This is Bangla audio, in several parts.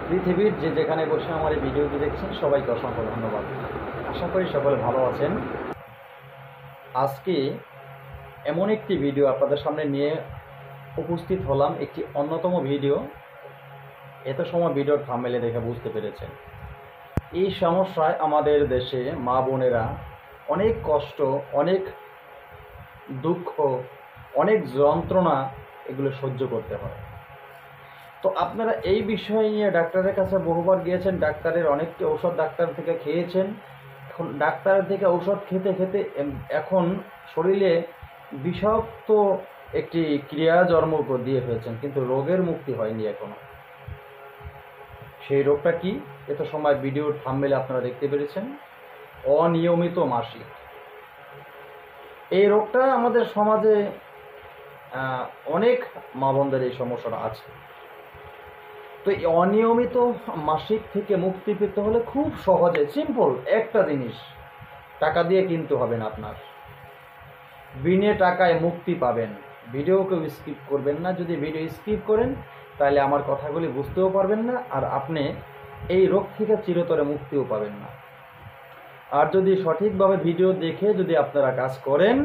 পৃথিবীর যে যেখানে বসে আমার এই ভিডিওটি দেখছেন সবাইকে অসংখ্য ধন্যবাদ। আশা করি সকলে ভালো আছেন। আজকে এমন একটি ভিডিও আপনাদের সামনে নিয়ে উপস্থিত হলাম, একটি অন্যতম ভিডিও। এত সময় ভিডিওর থাম্বনেলে দেখে বুঝতে পেরেছেন এই সমস্যায় আমাদের দেশে মা বোনেরা অনেক কষ্ট, অনেক দুঃখ, অনেক যন্ত্রণা এগুলো সহ্য করতে হয়। তো আপনারা এই বিষয় নিয়ে ডাক্তারের কাছে বহুবার গিয়েছেন, ডাক্তারের অনেকটি ঔষধ ডাক্তার থেকে খেয়েছেন। এখন ডাক্তারের থেকে ঔষধ খেতে খেতে এখন শরীরে বিষাক্ত একটি ক্রিয়া জন্ম দিয়ে ফেলছেন, কিন্তু রোগের মুক্তি হয়নি এখনো। সেই রোগটা কি? এত সময় ভিডিওর থাম্বনেলে আপনারা দেখতে পেরেছেন, অনিয়মিত মাসিক। এই রোগটা আমাদের সমাজে অনেক মা বোনদের এই সমস্যাটা আছে। তো এই অনিয়মিত মাসিক থেকে মুক্তি পেতে হলে খুব সহজে সিম্পল একটা জিনিস, টাকা দিয়ে কিনতে হবে না আপনার, বিনে টাকায় মুক্তি পাবেন। ভিডিও কেউ স্কিপ করবেন না। যদি ভিডিও স্কিপ করেন তাহলে আমার কথাগুলি বুঝতেও পারবেন না, আর আপনি এই রোগ থেকে চিরতরে মুক্তিও পাবেন না। আর যদি সঠিকভাবে ভিডিও দেখে যদি আপনারা কাজ করেন,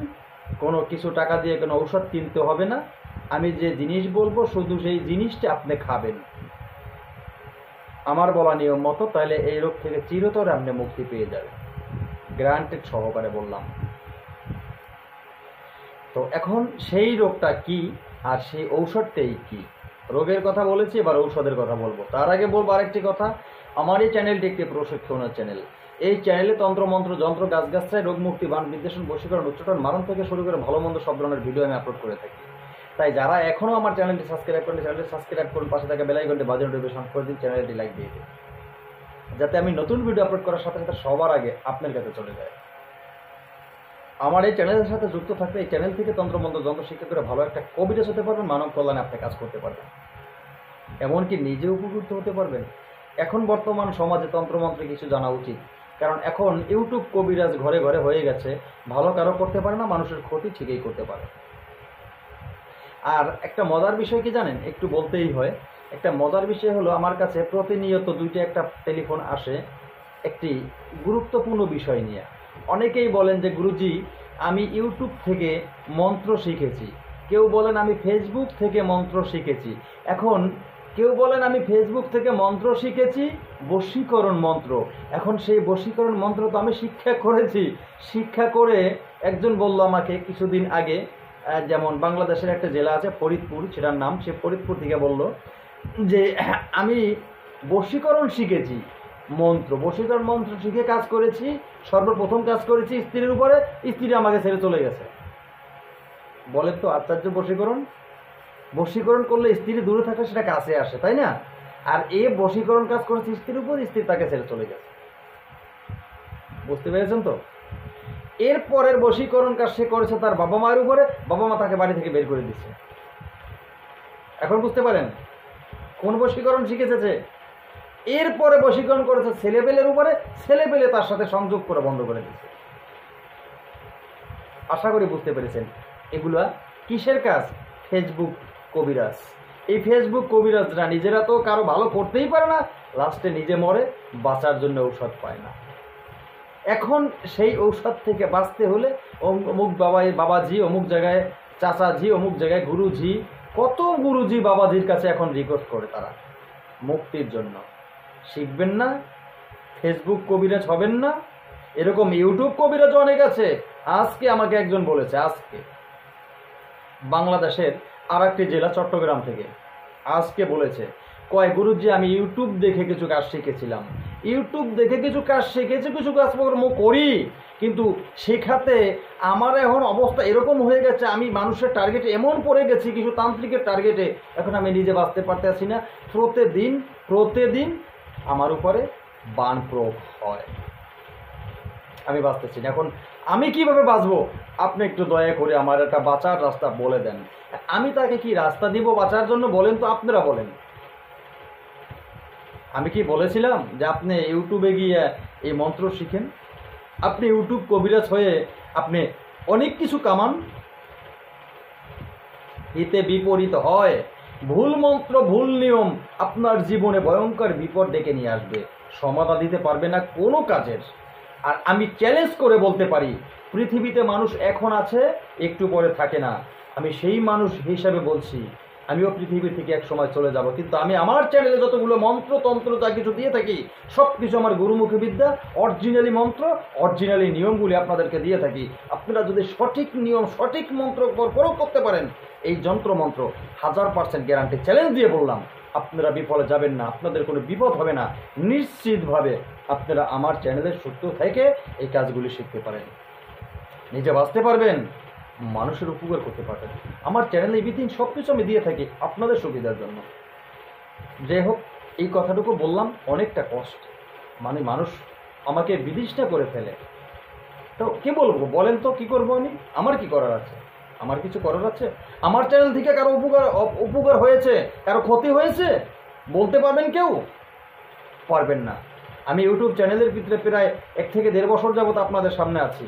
কোনো কিছু টাকা দিয়ে কোনো ঔষধ কিনতে হবে না। আমি যে জিনিস বলবো শুধু সেই জিনিসটা আপনি খাবেন আমার বলা নিয়ম মতো, তাহলে এই রোগ থেকে চিরতরে আপনি মুক্তি পেয়ে যাবেন, গ্যারান্টেড সহকারে বললাম। তো এখন সেই রোগটা কি আর সেই ঔষধটাই কি? রোগের কথা বলেছি, এবার ঔষধের কথা বলবো। তার আগে বলবো আরেকটি কথা, আমার এই চ্যানেলটি একটি প্রশিক্ষণের চ্যানেল। এই চ্যানেলে তন্ত্রমন্ত্র, যন্ত্র, গাছগাছায়, রোগ মুক্তি, বান বিদ্বেষণ, বশীকরণ, উচ্চাটন, মারণ থেকে শুরু করে ভালো মন্দ সব ধরনের ভিডিও আমি আপলোড করে থাকি। তাই যারা এখনও আমার চ্যানেলটি সাবস্ক্রাইব করেন, চ্যানেলটি সাবস্ক্রাইব করুন, পাশে থাকা বেল আইকনটি বাজিয়ে নোটিফিকেশন করে দিন, চ্যানেলটি লাইক দিয়ে দিন, যাতে আমি নতুন ভিডিও আপলোড করার সাথে সাথে সবার আগে আপনার কাছে চলে যায়। আমার এই চ্যানেলের সাথে যুক্ত থাকলে এই চ্যানেল থেকে তন্ত্রমন্ত্র, যন্ত্র শিক্ষা করে ভালো একটা কবিরাজ হতে পারবেন, মানব কল্যাণে আপনি কাজ করতে পারবেন, এমনকি নিজে উপকৃত হতে পারবেন। এখন বর্তমান সমাজে তন্ত্রমন্ত্রে কিছু জানা উচিত, কারণ এখন ইউটিউব কবিরাজ ঘরে ঘরে হয়ে গেছে। ভালো কারো করতে পারে না, মানুষের ক্ষতি ঠিকই করতে পারে। আর একটা মজার বিষয় কি জানেন, একটু বলতেই হয়। একটা মজার বিষয় হলো, আমার কাছে প্রতিনিয়ত দুইটা একটা টেলিফোন আসে একটি গুরুত্বপূর্ণ বিষয় নিয়ে। অনেকেই বলেন যে গুরুজি আমি ইউটিউব থেকে মন্ত্র শিখেছি, কেউ বলেন আমি ফেসবুক থেকে মন্ত্র শিখেছি। এখন কেউ বলেন আমি ফেসবুক থেকে মন্ত্র শিখেছি, বশীকরণ মন্ত্র। এখন সেই বশীকরণ মন্ত্র তো আমি শিক্ষা করেছি। শিক্ষা করে একজন বলল আমাকে কিছুদিন আগে, যেমন বাংলাদেশের একটা জেলা আছে ফরিদপুর, সেটার নাম, সে ফরিদপুর থেকে বলল যে আমি বশীকরণ শিখেছি মন্ত্র, বশীকরণ মন্ত্র শিখে কাজ করেছি। সর্বপ্রথম কাজ করেছি স্ত্রীর উপরে, স্ত্রী আমাকে ছেড়ে চলে গেছে। বলেন তো আশ্চর্য! বশীকরণ করলে স্ত্রী দূরে থাকলে সেটা কাছে আসে, তাই না? আর এ বশীকরণ কাজ করেছে স্ত্রীর উপর, স্ত্রী তাকে ছেড়ে চলে গেছে। বুঝতে পেরেছেন তো? এরপরের বশীকরণ কাজ সে করেছে তার বাবা মায়ের উপরে, বাবা মা তাকে বাড়ি থেকে বের করে দিচ্ছে। এখন বুঝতে পারেন কোন বশীকরণ শিখেছে? এরপরে বশীকরণ করেছে ছেলেপেলের উপরে, ছেলেপেলে তার সাথে সংযোগ করে বন্ধ করে দিচ্ছে। আশা করি বুঝতে পেরেছেন। এগুলা কিসের কাজ? ফেসবুক কবিরাজ। এই ফেসবুক কবিরাজরা নিজেরা তো কারো ভালো করতেই পারে না, লাস্টে নিজে মরে, বাঁচার জন্য ঔষধ পায় না। এখন সেই ঔষধ থেকে বাঁচতে হলে অমুক বাবাজি, অমুক জায়গায় চাচাজি, অমুক জায়গায় গুরুজি, কত গুরুজি বাবাজির কাছে এখন রিকোয়েস্ট করে তারা মুক্তির জন্য। শিখবেন না, ফেসবুক কবিরাজ হবেন না, এরকম ইউটিউব কবিরাজ অনেক আছে। আজকে আমাকে একজন বলেছে, আজকে বাংলাদেশের আর একটি জেলা চট্টগ্রাম থেকে আজকে বলেছে, কয় গুরুজি আমি ইউটিউব দেখে কিছু কাজ শিখেছিলাম, ইউটিউব দেখে কিছু কাজ শিখেছি, কিছু কাজকর্ম করি, কিন্তু শেখাতে আমার এখন অবস্থা এরকম হয়ে গেছে, আমি মানুষের টার্গেটে এমন পড়ে গেছি, কিছু তান্ত্রিকের টার্গেটে, এখন আমি নিজে বাঁচতে পারতেছি না। প্রতিদিন আমার উপরে বান প্রয়োগ হয়, আমি বাঁচতেছি না। এখন আমি কিভাবে বাঁচবো? আপনি একটু দয়া করে আমার একটা বাঁচার রাস্তা বলে দেন। আমি তাকে কি রাস্তা দিব বাঁচার জন্য? বলেন তো, আপনারা বলেন। আমি কি বলেছিলাম যে আপনি ইউটিউবে গিয়ে এই মন্ত্র শিখেন, আপনি ইউটিউব কবিরাজ হয়ে আপনি অনেক কিছু কামান? হিতে বিপরীত হয়। ভুল মন্ত্র, ভুল নিয়ম আপনার জীবনে ভয়ঙ্কর বিপদ ডেকে নিয়ে আসবে, সমাধা দিতে পারবে না কোনো কাজের। আর আমি চ্যালেঞ্জ করে বলতে পারি, পৃথিবীতে মানুষ এখন আছে, একটু পরে থাকে না। আমি সেই মানুষ হিসাবে বলছি, আমিও পৃথিবী থেকে এক সময় চলে যাব, কিন্তু আমি আমার চ্যানেলে যতগুলো মন্ত্র তন্ত্র যা কিছু দিয়ে থাকি সব কিছু আমার গুরুমুখী বিদ্যা, অরিজিনালি মন্ত্র, অরিজিনালি নিয়মগুলি আপনাদেরকে দিয়ে থাকি। আপনারা যদি সঠিক নিয়ম, সঠিক মন্ত্র প্রয়োগ করতে পারেন, এই যন্ত্র মন্ত্র 1000% গ্যারান্টি চ্যালেঞ্জ দিয়ে বললাম, আপনারা বিফলে যাবেন না, আপনাদের কোনো বিপদ হবে না। নিশ্চিতভাবে আপনারা আমার চ্যানেলের সূত্র থেকে এই কাজগুলি শিখতে পারেন, নিজে বাঁচতে পারবেন, মানুষের উপকার করতে পারবেন। আমার চ্যানেলে এভরিথিং সব কিছু আমি দিয়ে থাকি আপনাদের সুবিধার জন্য। যাই হোক, এই কথাটুকু বললাম, অনেকটা কষ্ট, মানে মানুষ আমাকে বিদিশটা করে ফেলে। তো কি বলবো বলেন তো, কি করবো আমি? আমার কি করার আছে? আমার কিছু করার আছে? আমার চ্যানেল থেকে কারো উপকার হয়েছে, কারো ক্ষতি হয়েছে বলতে পারবেন কেউ? পারবেন না। আমি ইউটিউব চ্যানেলের ভিতরে প্রায় 1 থেকে 1.5 বছর যাবত আপনাদের সামনে আছি।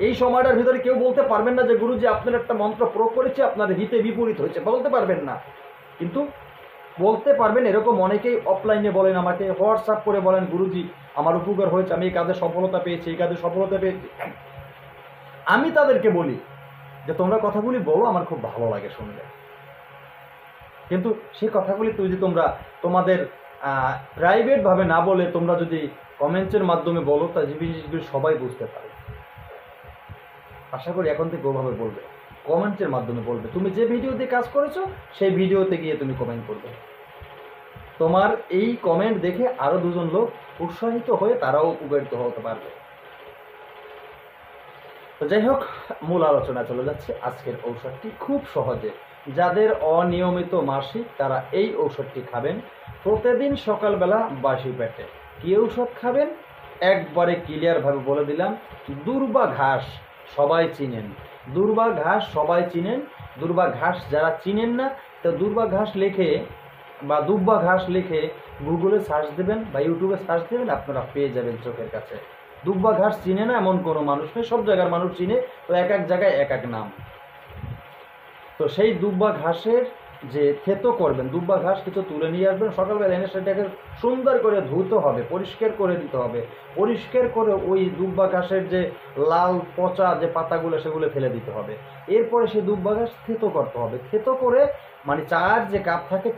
এই সময়টার ভিতরে কেউ বলতে পারবেন না যে গুরুজি আপনার একটা মন্ত্র প্রয়োগ করেছে, আপনার হিতে বিপরীত হয়েছে, বলতে পারবেন না। কিন্তু বলতে পারবেন এরকম অনেকেই অফলাইনে বলেন, আমাকে হোয়াটসঅ্যাপ করে বলেন, গুরুজি আমার উপকার হয়েছে, আমি এই কাজে সফলতা পেয়েছি, এই কাজে সফলতা পেয়েছি। আমি তাদেরকে বলি যে তোমরা কথাগুলি বলো, আমার খুব ভালো লাগে শুনলে, কিন্তু সেই কথাগুলি যদি তোমরা তোমাদের প্রাইভেটভাবে না বলে তোমরা যদি কমেন্টসের মাধ্যমে বলো, তা জিনিসগুলি সবাই বুঝতে পারে। আশা করি এখন থেকে ওভাবে বলবে, কমেন্টের মাধ্যমে বলবে। তুমি যে ভিডিওতে কাজ করেছো সেই ভিডিওতে গিয়ে তুমি কমেন্ট করবে। তোমার এই কমেন্ট দেখে আরও 2 জন লোক উৎসাহিত হয়ে তারাও উপকারিত হতে পারবে। তো যাই হোক, মূল আলোচনা চলে যাচ্ছে। আজকের ঔষধটি খুব সহজে, যাদের অনিয়মিত মাসিক তারা এই ঔষধটি খাবেন প্রতিদিন সকালবেলা বাসি পেটে। কি ঔষধ খাবেন একবারে ক্লিয়ারভাবে বলে দিলাম। দুর্বা ঘাস সবাই চিনেন, দুর্বা ঘাস সবাই চিনেন। দুর্বা ঘাস যারা চিনেন না, তো দুর্বা ঘাস লিখে বা দুব্বা ঘাস লিখে গুগলে সার্চ দেবেন বা ইউটিউবে সার্চ দেবেন, আপনারা পেয়ে যাবেন চোখের কাছে। দুব্বা ঘাস চিনে না এমন কোনো মানুষ নেই, সব জায়গার মানুষ চিনে, তো এক এক জায়গায় এক এক নাম। তো সেই দুব্বা ঘাসের যে থেতো করবেন, দুব্বা ঘাস কিছু তুলে নিয়ে আসবেন, সকালবেলা এনে সেটাকে সুন্দর করে ধুতে হবে, পরিষ্কার করে দিতে হবে। পরিষ্কার করে ওই দুব্বা ঘাসের যে লাল পচা যে পাতাগুলো সেগুলো ফেলে দিতে হবে। এরপরে সেই দুব্বা ঘাস থেতো করতে হবে। থেতো করে মানে চায়ের যে কাপ থাকে,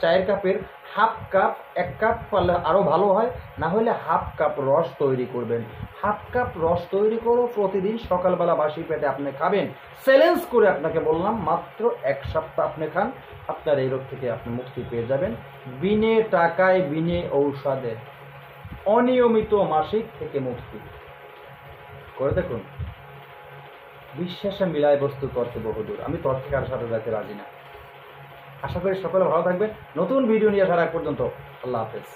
চায়ের কাপের হাফ কাপ, 1 কাপ পারলে আরও ভালো হয়, না হলে হাফ কাপ রস তৈরি করবেন। হাফ কাপ রস তৈরি করে প্রতিদিন সকালবেলা বাসি পেটে আপনি খাবেন। চ্যালেঞ্জ করে আপনাকে বললাম, মাত্র 1 সপ্তাহ আপনি খান, আপনার এই রোগ থেকে আপনি মুক্তি পেয়ে যাবেন, বিনে টাকায়, বিনে ঔষধে। অনিয়মিত মাসিক থেকে মুক্তি করে দেখুন। বিশ্বাসে মিলায় বস্তু করতে বহুদূর। আমি তর্কে কারোর সাথে যাতে রাজি না। আশা করি সকলে ভালো থাকবেন। নতুন ভিডিও নিয়ে আসার আগ পর্যন্ত আল্লাহ হাফেজ।